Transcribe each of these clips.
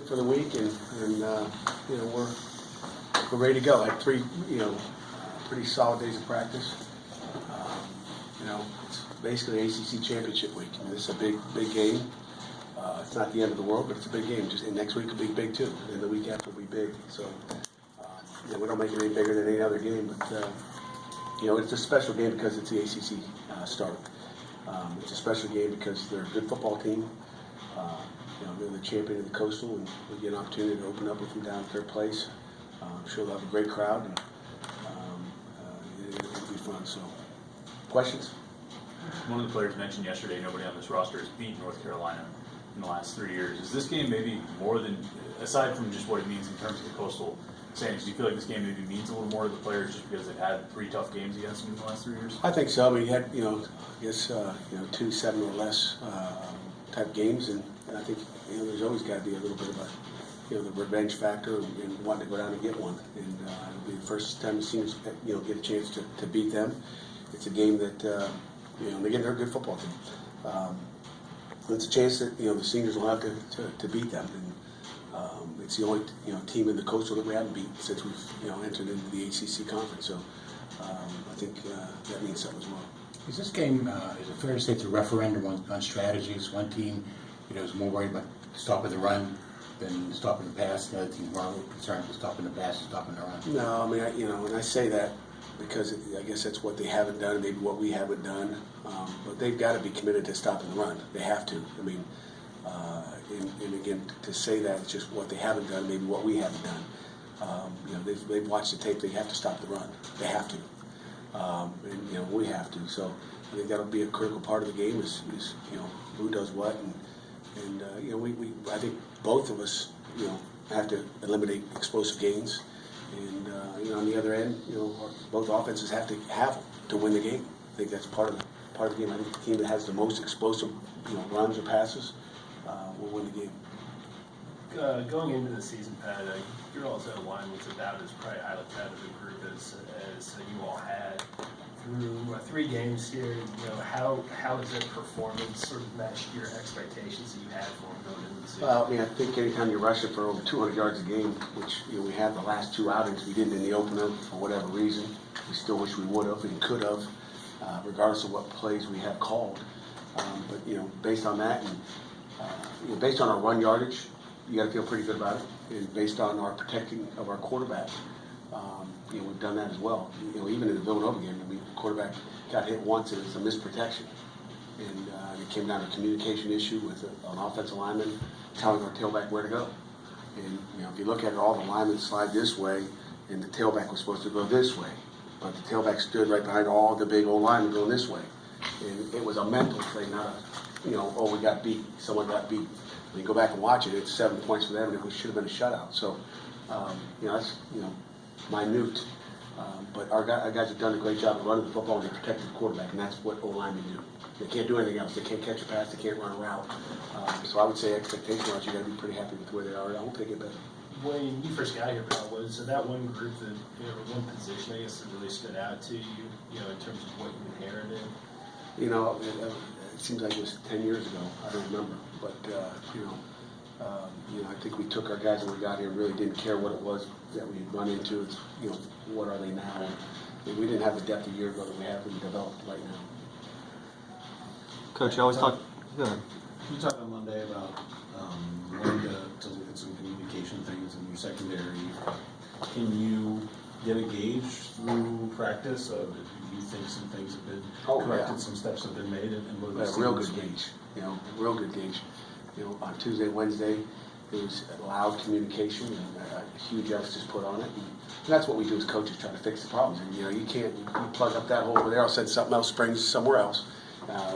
for the week, and we're ready to go. Had three pretty solid days of practice. It's basically ACC championship week. I mean, this is a big game. It's not the end of the world, but it's a big game. And next week will be big too, and the week after will be big. So we don't make it any bigger than any other game, but it's a special game because it's the ACC start. It's a special game because they're a good football team. They're the champion of the Coastal, and we get an opportunity to open up with them down at their place. I'm sure they'll have a great crowd, and it'll be fun. So, questions? One of the players mentioned yesterday, nobody on this roster has beaten North Carolina in the last 3 years. Is this game maybe more than, aside from just what it means in terms of the Coastal standings, do you feel like this game maybe means a little more to the players just because they've had 3 tough games against them in the last 3 years? I think so. I mean, you had, I guess, 2 7 or less type games, and I think there's always got to be a little bit of the revenge factor and wanting to go down and get one. And it'll be the first time the seniors get a chance to beat them. It's a game that again, they're a good football team. It's a chance that the seniors will have to beat them. And it's the only team in the Coastal that we haven't beat since we've entered into the ACC conference. So I think that means something as well. Is this game, is it fair to say it's a referendum on strategies? One team is more worried about stopping the run than stopping the pass. The other team more concerned with stopping the pass and stopping the run. No, I mean, and I say that because I guess that's what they haven't done, maybe what we haven't done. But they've got to be committed to stopping the run. They have to. I mean, and again, to say that it's just what they haven't done, maybe what we haven't done. They've watched the tape. They have to stop the run. They have to. And we have to. So I think that'll be a critical part of the game is who does what, and I think both of us have to eliminate explosive gains, and on the other end both offenses have to have them to win the game. I think that's part of the game. I think the team that has the most explosive runs or passes will win the game. Going into the season, Pat, your offensive line was about as probably I looked at as a group as you all had through 3 games here. How has their performance sort of matched your expectations that you had for them going into the season? Well, I think anytime you're rushing for over 200 yards a game, which we had the last 2 outings, we didn't in the opener for whatever reason. We still wish we would have and could have, regardless of what plays we have called. But based on that and based on our run yardage, you got to feel pretty good about it. And based on our protecting of our quarterback, we've done that as well. Even in the Villanova game, the quarterback got hit once and it's a misprotection. And it came down to a communication issue with an offensive lineman telling our tailback where to go. And if you look at it, all the linemen slide this way, and the tailback was supposed to go this way. But the tailback stood right behind all the big old linemen going this way. And it was a mental thing, not a, we got beat, someone got beat. When you go back and watch it, it's 7 points for them, and it should have been a shutout. So, that's minute. But our guys have done a great job of running the football and they protect the quarterback, and that's what O-linemen do. They can't do anything else. They can't catch a pass. They can't run a route. So I would say expectation-wise, you got to be pretty happy with where they are. I hope they get better. When you first got here, Pat, was that one group that, one position, I guess, that really stood out to you, in terms of what you inherited? It seems like it was 10 years ago. I don't remember. But, I think we took our guys when we got here and really didn't care what it was that we had run into. It's, what are they now? And we didn't have the depth a year ago that we have and developed right now. Coach, you always talk. Go ahead. You talked on Monday about wanting to look at some communication things in your secondary. Can you get a gauge through practice of if you think some things have been corrected, some steps have been made, and what are real good gauge. Real good gauge. On Tuesday, Wednesday, there was loud communication and a huge emphasis put on it. And that's what we do as coaches, try to fix the problems. And you can't you plug up that hole over there, all of a sudden something else springs somewhere else.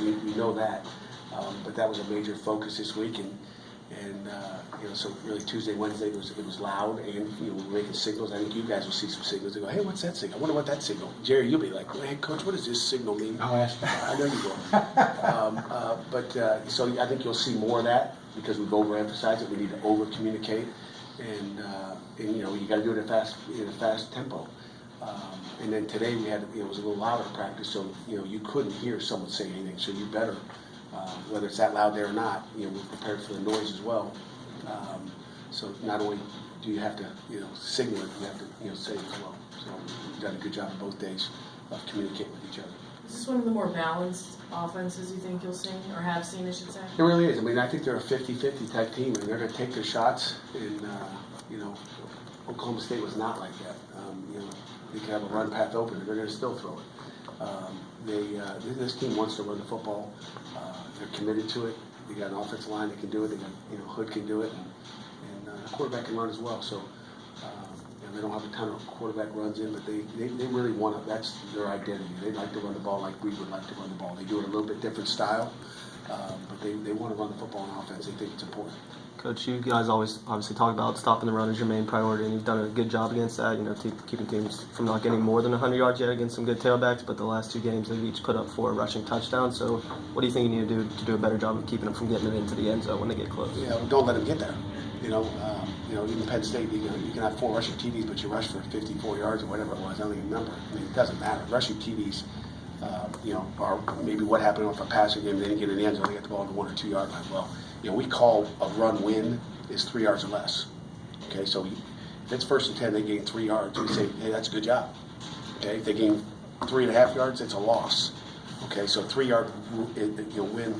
We know that. But that was a major focus this week, and so really Tuesday, Wednesday it was loud, and we were making signals. I think you guys will see some signals. They go, hey, what's that signal? I wonder what that signal. Jerry, you'll be like, hey, Coach, what does this signal mean? I'll ask. I know you will. So I think you'll see more of that because we've overemphasized it. We need to over communicate, and you got to do it in a fast tempo. And then today we had it was a little louder practice, so you couldn't hear someone say anything. So you better. Whether it's that loud there or not, we're prepared for the noise as well. So not only do you have to, signal it, you have to, say it as well. So we've done a good job on both days of communicating with each other. Is this one of the more balanced offenses you think you'll see, or have seen, I should say? It really is. I mean, I think they're a 50-50 type team, and they're going to take their shots. And, Oklahoma State was not like that. They could have a run path open, they're going to still throw it. This team wants to run the football. They're committed to it. They got an offensive line that can do it. They got, Hood can do it, and the quarterback can run as well. So they don't have a ton of quarterback runs in, but they really want to. That's their identity. They like to run the ball like we would like to run the ball. They do it a little bit different style, but they want to run the football on offense. They think it's important. Coach, you guys always obviously talk about stopping the run as your main priority, and you've done a good job against that. Keeping teams from not getting more than 100 yards yet against some good tailbacks. But the last 2 games, they've each put up 4 rushing touchdowns. So, what do you think you need to do a better job of keeping them from getting it into the end zone when they get close? Yeah, well, don't let them get there. Even Penn State, you can have 4 rushing TDs, but you rush for 54 yards or whatever it was. I don't even remember. I mean, it doesn't matter. Rushing TDs, are maybe what happened with a passing game. They didn't get in the end zone. They got the ball to the 1 or 2 yard line. Well, we call a run win is 3 yards or less. Okay, so if it's 1st and 10, they gain 3 yards. We say, hey, that's a good job. Okay, if they gain 3.5 yards, it's a loss. Okay, so 3 yard win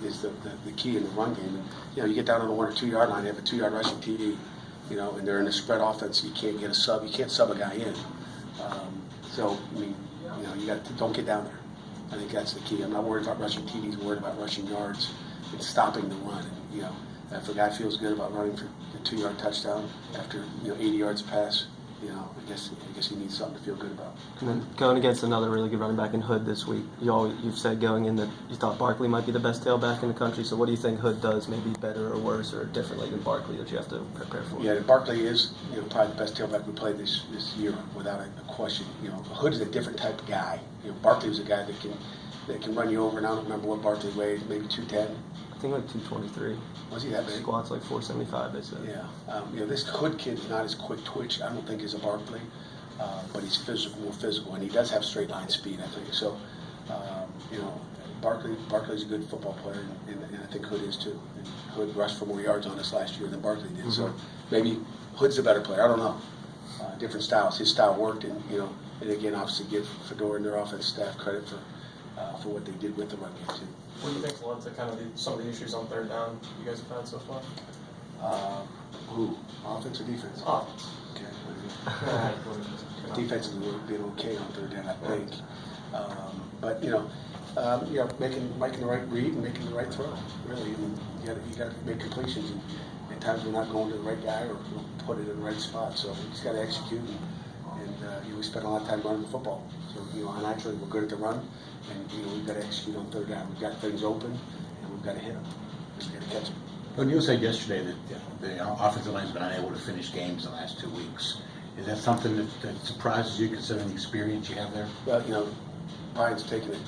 is the key in the run game. And you get down on the 1 or 2 yard line, they have a 2 yard rushing TD, and they're in a spread offense. You can't get a sub. You can't sub a guy in. So I mean, don't get down there. I think that's the key. I'm not worried about rushing TDs. I'm worried about rushing yards and stopping the run. And, if a guy feels good about running for a 2 yard touchdown after 80 yards pass, I guess he needs something to feel good about. And then going against another really good running back in Hood this week, you've said going in that you thought Barkley might be the best tailback in the country. So what do you think Hood does maybe better or worse or differently than Barkley that you have to prepare for? Yeah, Barkley is probably the best tailback we played this year without a question. Hood is a different type of guy. Barkley was a guy that can run you over, and I don't remember what Barkley weighed, maybe 210. I think like 223. Was he that big? Squats like 475, they said. Yeah. This Hood kid is not as quick twitch, I don't think, as a Barkley, but he's more physical, and he does have straight line speed, I think. So, Barkley's a good football player, and I think Hood is too. And Hood rushed for more yards on us last year than Barkley did. Mm-hmm. So maybe Hood's a better player. I don't know. Different styles. His style worked, and and again, obviously give Fedora and their offense staff credit for what they did with the run game too. What do you think's led to kind of some of the issues on 3rd down you guys have had so far? Who? Offense or defense? Offense. Okay. Defense is being okay on 3rd down, I think. But making the right read and making the right throw. Really, you got to make completions. And at times we're not going to the right guy or put it in the right spot. So we just got to execute. And we spend a lot of time running the football. So naturally we're good at the run. And we've got to execute on 3rd down. We've got things open, and we've got to hit them. We've got to catch them. Well, Neil said yesterday that the offensive line's been unable to finish games the last 2 weeks. Is that something that surprises you, considering the experience you have there? Well, Brian's taking it,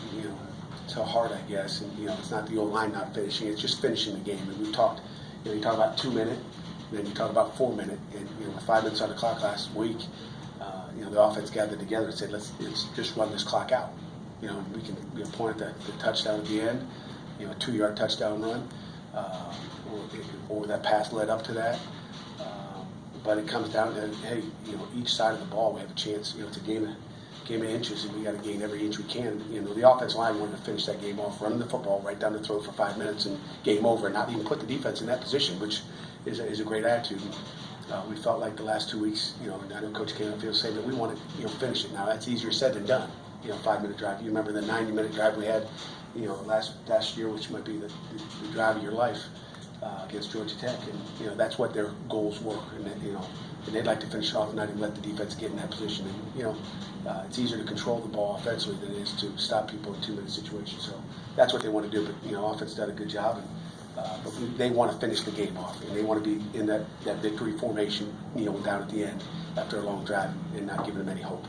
to heart, I guess. And it's not the old line not finishing; it's just finishing the game. And we've talked, you talk about 2 minute, and then you talk about 4 minute, and with 5 minutes on the clock last week, the offense gathered together and said, let's just run this clock out. We can point at the touchdown at the end, a 2 yard touchdown run, or that pass led up to that. But it comes down to, hey, each side of the ball we have a chance. It's a game of inches, and we got to gain every inch we can. The offensive line wanted to finish that game off, running the football right down the throat for 5 minutes and game over, and not even put the defense in that position, which is a great attitude. We felt like the last 2 weeks, and I know Coach Canfield saying that we want to, finish it. Now that's easier said than done. 5 minute drive. You remember the 90-minute drive we had, last year, which might be the drive of your life against Georgia Tech, and that's what their goals were, and they'd like to finish it off and not even let the defense get in that position. And it's easier to control the ball offensively than it is to stop people in 2 minute situations. So that's what they want to do. But offense did a good job, and but they want to finish the game off, and they want to be in that victory formation, down at the end after a long drive, and not giving them any hope.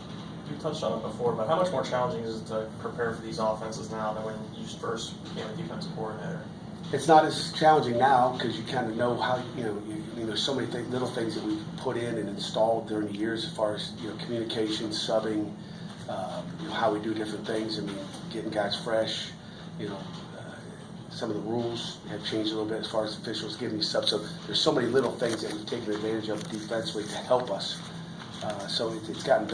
You touched on it before, but how much more challenging is it to prepare for these offenses now than when you first became a defensive coordinator? It's not as challenging now because you kind of know how there's so many little things that we've put in and installed during the years as far as communication, subbing, how we do different things. I mean, getting guys fresh, Some of the rules have changed a little bit as far as officials giving you subs. So there's so many little things that we've taken advantage of defensively to help us. So it's gotten